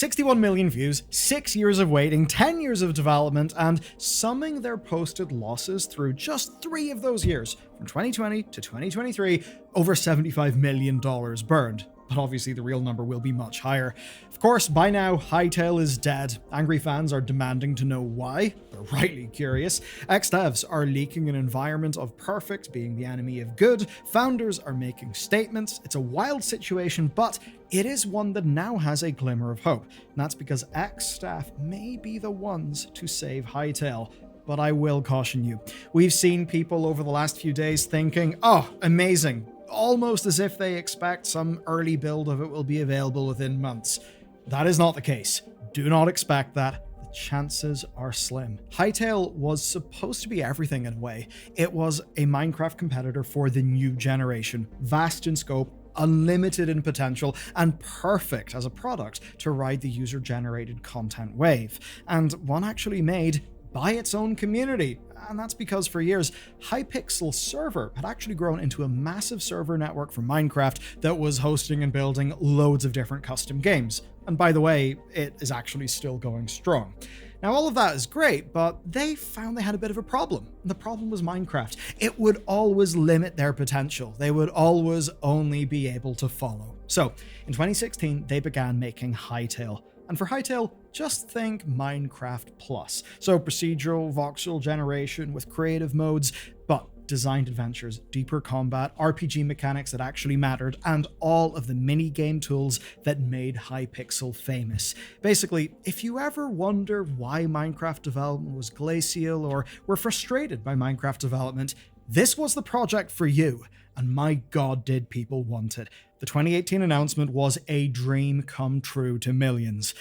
61 million views, 6 years of waiting, 10 years of development, and summing their posted losses through just 3 of those years, from 2020 to 2023, over $75 million burned. But obviously the real number will be much higher. Of course, by now, Hytale is dead. Angry fans are demanding to know why. They're rightly curious. Ex-devs are leaking an environment of perfect being the enemy of good. Founders are making statements. It's a wild situation, but it is one that now has a glimmer of hope. And that's because ex-staff may be the ones to save Hytale. But I will caution you. We've seen people over the last few days thinking, oh, amazing. Almost as if they expect some early build of it will be available within months. That is not the case. Do not expect that. The chances are slim. Hytale was supposed to be everything in a way. It was a Minecraft competitor for the new generation, vast in scope, unlimited in potential, and perfect as a product to ride the user-generated content wave, and one actually made by its own community. And that's because for years, Hypixel server had actually grown into a massive server network for Minecraft that was hosting and building loads of different custom games. And by the way, it is actually still going strong. Now, all of that is great, but they found they had a bit of a problem. And the problem was Minecraft. It would always limit their potential. They would always only be able to follow. So, in 2016, they began making Hytale. And for Hytale, just think Minecraft Plus. So procedural voxel generation with creative modes, but designed adventures, deeper combat, RPG mechanics that actually mattered, and all of the mini-game tools that made Hypixel famous. Basically, if you ever wonder why Minecraft development was glacial or were frustrated by Minecraft development, this was the project for you. And my god, did people want it. The 2018 announcement was a dream come true to millions.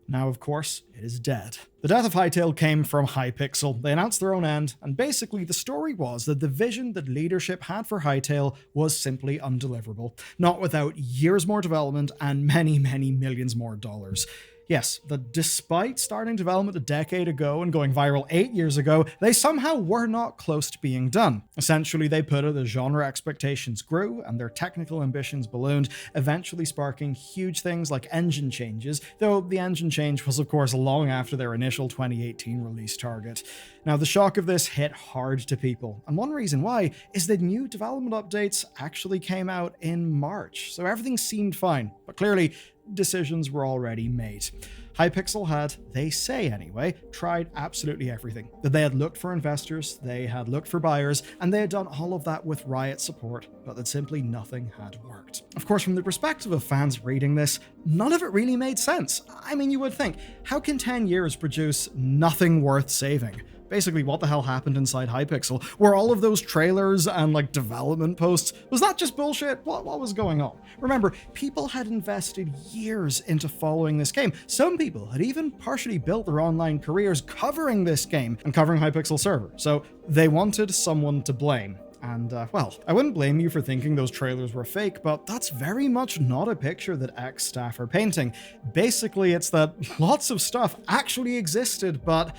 Now, of course, it is dead. The death of Hytale came from Hypixel. They announced their own end, and basically the story was that the vision that leadership had for Hytale was simply undeliverable, not without years more development and many, many millions more dollars. Yes, that despite starting development a decade ago and going viral 8 years ago, they somehow were not close to being done. Essentially, they put it as genre expectations grew and their technical ambitions ballooned, eventually sparking huge things like engine changes, though the engine change was of course long after their initial 2018 release target. Now, the shock of this hit hard to people, and one reason why is that new development updates actually came out in March, so everything seemed fine, but clearly decisions were already made. Hypixel had, they say anyway, tried absolutely everything. That they had looked for investors, they had looked for buyers, and they had done all of that with Riot support, but that simply nothing had worked. Of course, from the perspective of fans reading this, none of it really made sense. I mean, you would think, how can 10 years produce nothing worth saving? Basically, what the hell happened inside Hypixel? Were all of those trailers and development posts, was that just bullshit? What was going on? Remember, people had invested years into following this game. Some people had even partially built their online careers covering this game and covering Hypixel server. So they wanted someone to blame. And, well, I wouldn't blame you for thinking those trailers were fake, but that's very much not a picture that ex-staff are painting. Basically, it's that lots of stuff actually existed, but,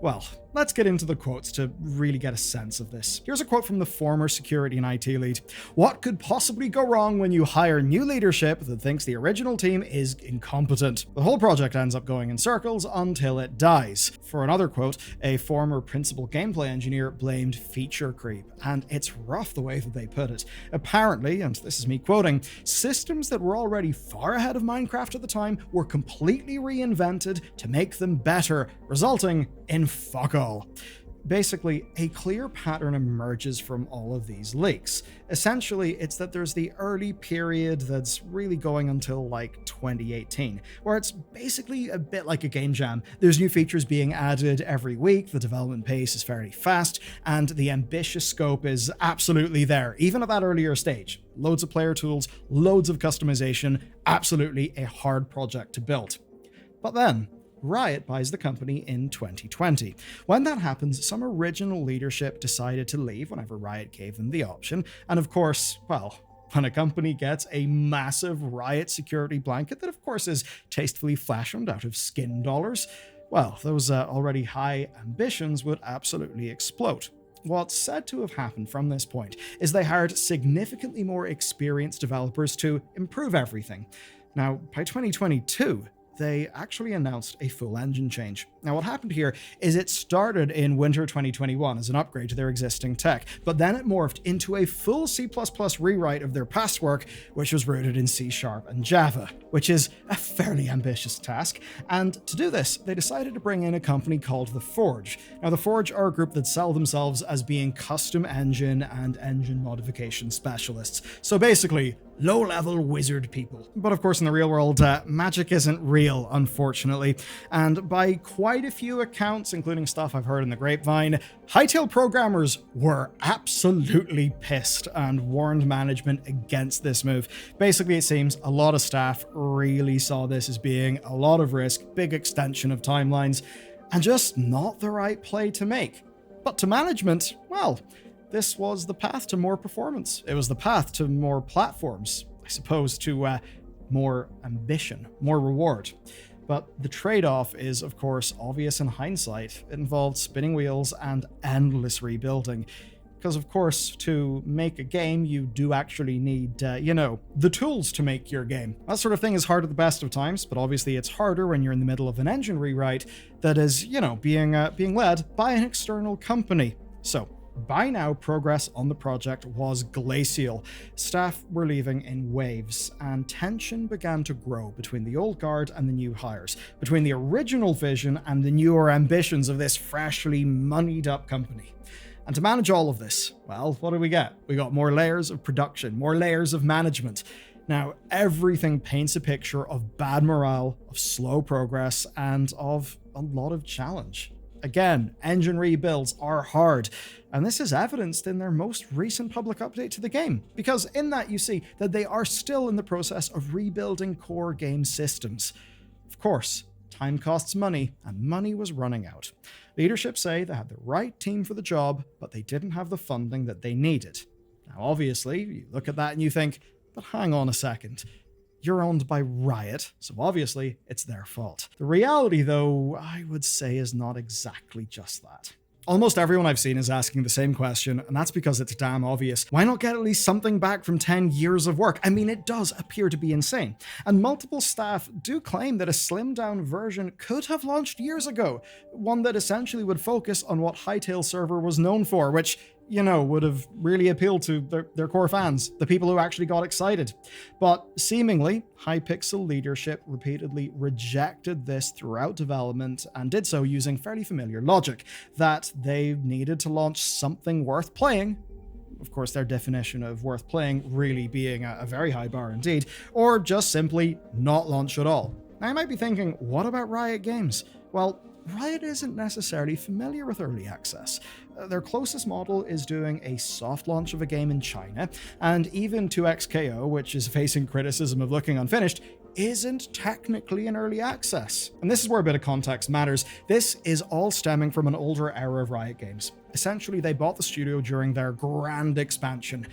well, let's get into the quotes to really get a sense of this. Here's a quote from the former security and IT lead. "What could possibly go wrong when you hire new leadership that thinks the original team is incompetent? The whole project ends up going in circles until it dies." For another quote, a former principal gameplay engineer blamed feature creep, and it's rough the way that they put it. Apparently, and this is me quoting, systems that were already far ahead of Minecraft at the time were completely reinvented to make them better, resulting in fuck all. Basically, a clear pattern emerges from all of these leaks. Essentially, it's that there's the early period that's really going until 2018, where it's basically a bit like a game jam. There's new features being added every week, the development pace is fairly fast, and the ambitious scope is absolutely there, even at that earlier stage. Loads of player tools, loads of customization, absolutely a hard project to build. But then, Riot buys the company in 2020. When that happens, some original leadership decided to leave whenever Riot gave them the option, and of course, well, when a company gets a massive Riot security blanket that of course is tastefully fashioned out of skin dollars, well, those already high ambitions would absolutely explode. What's said to have happened from this point is they hired significantly more experienced developers to improve everything. Now, by 2022, they actually announced a full engine change. Now, what happened here is it started in winter 2021 as an upgrade to their existing tech, but then it morphed into a full C++ rewrite of their past work, which was rooted in C# and Java, which is a fairly ambitious task. And to do this, they decided to bring in a company called The Forge. Now, The Forge are a group that sell themselves as being custom engine and engine modification specialists. So basically, low-level wizard people. But of course, in the real world, magic isn't real, unfortunately. And by quite a few accounts, including stuff I've heard in the grapevine, Hytale programmers were absolutely pissed and warned management against this move. Basically, it seems a lot of staff really saw this as being a lot of risk, big extension of timelines, and just not the right play to make. But to management, well, this was the path to more performance. It was the path to more platforms, I suppose, to more ambition, more reward. But the trade-off is, of course, obvious in hindsight. It involved spinning wheels and endless rebuilding. Because, of course, to make a game, you do actually need, the tools to make your game. That sort of thing is hard at the best of times, but obviously it's harder when you're in the middle of an engine rewrite that is, being led by an external company. So, by now, progress on the project was glacial. Staff were leaving in waves, and tension began to grow between the old guard and the new hires, between the original vision and the newer ambitions of this freshly moneyed up company. And to manage all of this, well, what do we get? We got more layers of production, more layers of management. Now, everything paints a picture of bad morale, of slow progress, and of a lot of challenge. Again, engine rebuilds are hard, and this is evidenced in their most recent public update to the game, because in that you see that they are still in the process of rebuilding core game systems. Of course, time costs money, and money was running out. Leadership say they had the right team for the job, but they didn't have the funding that they needed. Now, obviously, you look at that and you think, but hang on a second. You're owned by Riot, so obviously it's their fault. The reality, though, I would say is not exactly just that. Almost everyone I've seen is asking the same question, and that's because it's damn obvious. Why not get at least something back from 10 years of work? I mean, it does appear to be insane. And multiple staff do claim that a slimmed-down version could have launched years ago, one that essentially would focus on what Hytale server was known for, which, would have really appealed to their core fans, the people who actually got excited. But seemingly, Hypixel leadership repeatedly rejected this throughout development and did so using fairly familiar logic, that they needed to launch something worth playing. Of course, their definition of worth playing really being a very high bar indeed, or just simply not launch at all. Now, you might be thinking, what about Riot Games? Well, Riot isn't necessarily familiar with early access. Their closest model is doing a soft launch of a game in China, and even 2XKO, which is facing criticism of looking unfinished, isn't technically in early access. And this is where a bit of context matters. This is all stemming from an older era of Riot Games. Essentially, they bought the studio during their grand expansion,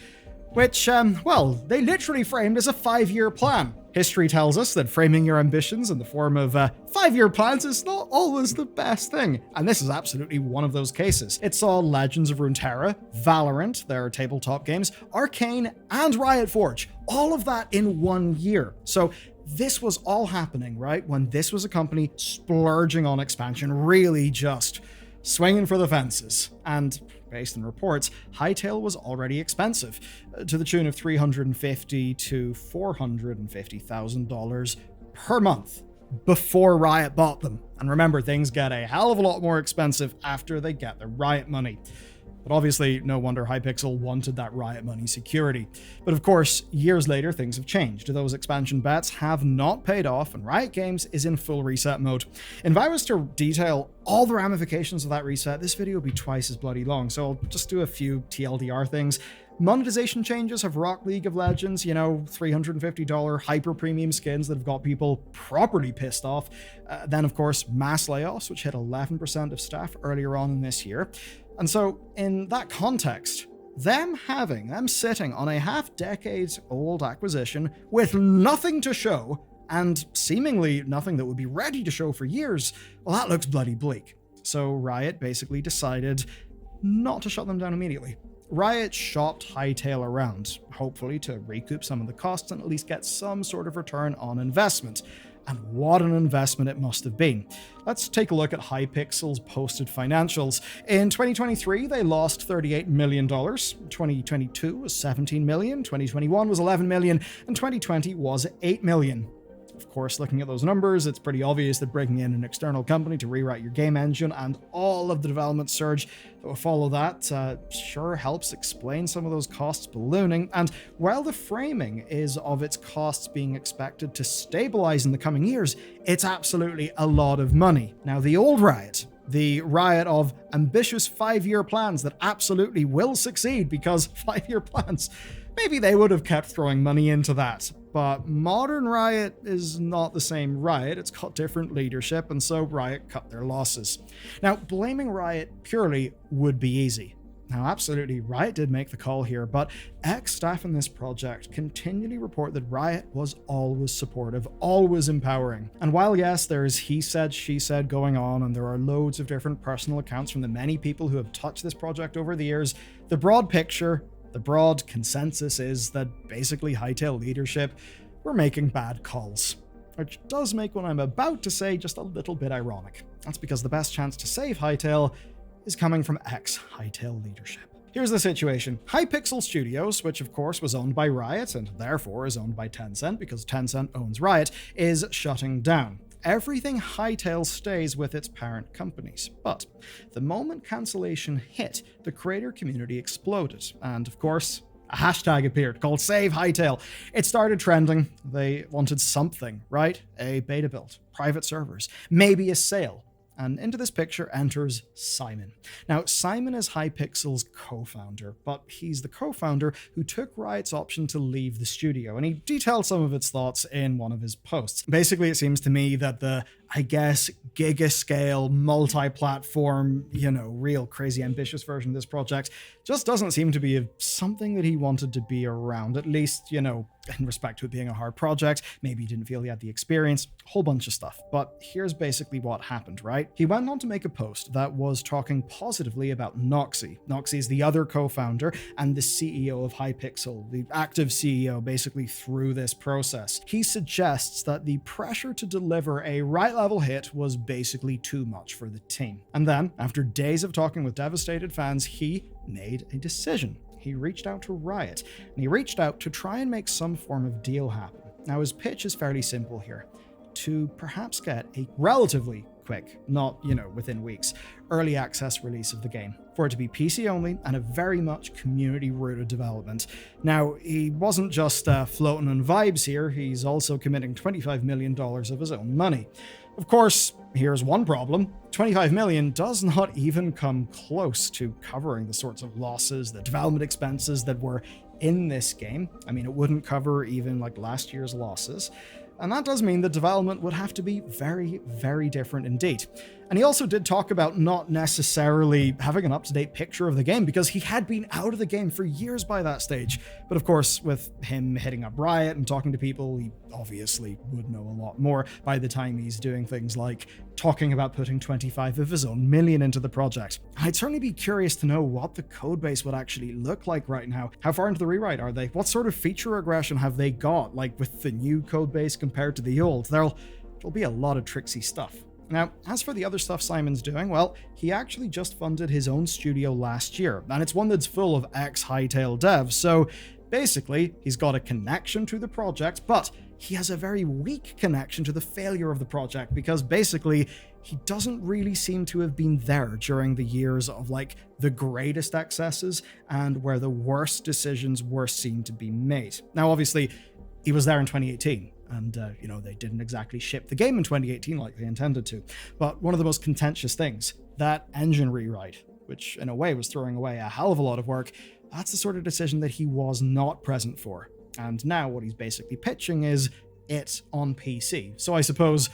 which, they literally framed as a 5-year plan. History tells us that framing your ambitions in the form of 5-year plans is not always the best thing, and this is absolutely one of those cases. It saw Legends of Runeterra, Valorant, their tabletop games, Arcane, and Riot Forge, all of that in 1 year. So this was all happening, right, when this was a company splurging on expansion, really just swinging for the fences. And based on reports, Hytale was already expensive, to the tune of $350,000 to $450,000 per month before Riot bought them. And remember, things get a hell of a lot more expensive after they get the Riot money. But obviously, no wonder Hypixel wanted that Riot money security. But of course, years later, things have changed. Those expansion bets have not paid off, and Riot Games is in full reset mode. And if I was to detail all the ramifications of that reset, this video would be twice as bloody long, so I'll just do a few TLDR things. Monetization changes have rocked League of Legends, $350 hyper premium skins that have got people properly pissed off. Then, of course, mass layoffs, which hit 11% of staff earlier on in this year. And so, in that context, them sitting on a half-decade-old acquisition with nothing to show, and seemingly nothing that would be ready to show for years, well, that looks bloody bleak. So Riot basically decided not to shut them down immediately. Riot shopped Hytale around, hopefully to recoup some of the costs and at least get some sort of return on investment. and what an investment it must have been. Let's take a look at Hypixel's posted financials. In 2023, they lost $38 million. 2022 was $17 million, 2021 was $11 million, and 2020 was $8 million. Of course, looking at those numbers, it's pretty obvious that bringing in an external company to rewrite your game engine and all of the development surge that will follow that sure helps explain some of those costs ballooning. And while the framing is of its costs being expected to stabilize in the coming years, it's absolutely a lot of money. Now, the old Riot, the Riot of ambitious 5-year plans that absolutely will succeed because 5-year plans, maybe they would have kept throwing money into that. But modern Riot is not the same Riot, it's got different leadership, and so Riot cut their losses. Now, blaming Riot purely would be easy. Now, absolutely, Riot did make the call here, but ex-staff in this project continually report that Riot was always supportive, always empowering. And while yes, there's he said, she said going on, and there are loads of different personal accounts from the many people who have touched this project over the years, the broad picture, the broad consensus is that basically Hytale leadership were making bad calls. Which does make what I'm about to say just a little bit ironic. That's because the best chance to save Hytale is coming from ex-Hytale leadership. Here's the situation. Hypixel Studios, which of course was owned by Riot and therefore is owned by Tencent because Tencent owns Riot, is shutting down. Everything Hytale stays with its parent companies. But the moment cancellation hit, the creator community exploded. And of course, a hashtag appeared called SaveHytale. It started trending. They wanted something, right? A beta build, private servers, maybe a sale. And into this picture enters Simon. Now, Simon is Hypixel's co-founder, but he's the co-founder who took Riot's option to leave the studio, and he detailed some of its thoughts in one of his posts. Basically, it seems to me that the, I guess, giga-scale, multi-platform, real crazy ambitious version of this project just doesn't seem to be something that he wanted to be around, at least, in respect to it being a hard project. Maybe he didn't feel he had the experience, a whole bunch of stuff. But here's basically what happened, right? He went on to make a post that was talking positively about Noxy. Noxy is the other co-founder and the CEO of Hypixel, the active CEO basically through this process. He suggests that the pressure to deliver a right-level hit was basically too much for the team. And then, after days of talking with devastated fans, he made a decision. He reached out to Riot, and he reached out to try and make some form of deal happen. Now, his pitch is fairly simple here. To perhaps get a relatively quick, not, within weeks, early access release of the game, for it to be PC only and a very much community-rooted development. Now, he wasn't just floating on vibes here, he's also committing $25 million of his own money. Of course, here's one problem. $25 million does not even come close to covering the sorts of losses, the development expenses that were in this game. I mean, it wouldn't cover even like last year's losses. And that does mean the development would have to be very, very different indeed. And he also did talk about not necessarily having an up-to-date picture of the game because he had been out of the game for years by that stage. But of course, with him hitting up Riot and talking to people, he obviously would know a lot more by the time he's doing things like talking about putting 25 of his own million into the project. I'd certainly be curious to know what the codebase would actually look like right now. How far into the rewrite are they? What sort of feature regression have they got, like with the new codebase compared to the old? There'll be a lot of tricksy stuff. Now, as for the other stuff Simon's doing, well, he actually just funded his own studio last year, and it's one that's full of ex-Hytale devs, so basically, he's got a connection to the project, but he has a very weak connection to the failure of the project, because basically, he doesn't really seem to have been there during the years of, the greatest excesses, and where the worst decisions were seen to be made. Now, obviously, he was there in 2018. And, they didn't exactly ship the game in 2018 like they intended to. But one of the most contentious things, that engine rewrite, which in a way was throwing away a hell of a lot of work, that's the sort of decision that he was not present for. And now what he's basically pitching is it on PC. So I suppose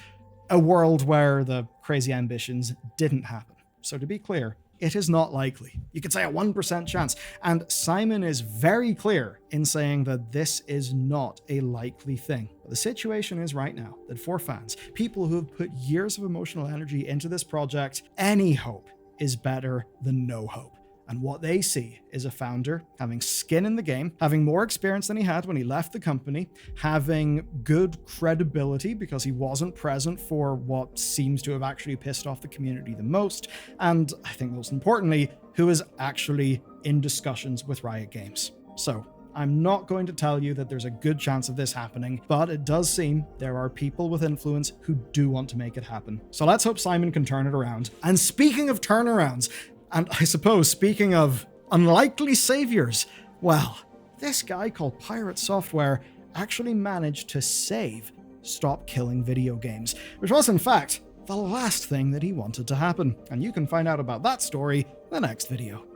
a world where the crazy ambitions didn't happen. So to be clear, it is not likely. You could say a 1% chance. And Simon is very clear in saying that this is not a likely thing. But the situation is right now that for fans, people who have put years of emotional energy into this project, any hope is better than no hope. And what they see is a founder having skin in the game, having more experience than he had when he left the company, having good credibility because he wasn't present for what seems to have actually pissed off the community the most, and I think most importantly, who is actually in discussions with Riot Games. So, I'm not going to tell you that there's a good chance of this happening, but it does seem there are people with influence who do want to make it happen. So let's hope Simon can turn it around. And speaking of turnarounds, and I suppose speaking of unlikely saviors, well, this guy called Pirate Software actually managed to save Stop Killing Video Games, which was in fact the last thing that he wanted to happen. And you can find out about that story in the next video.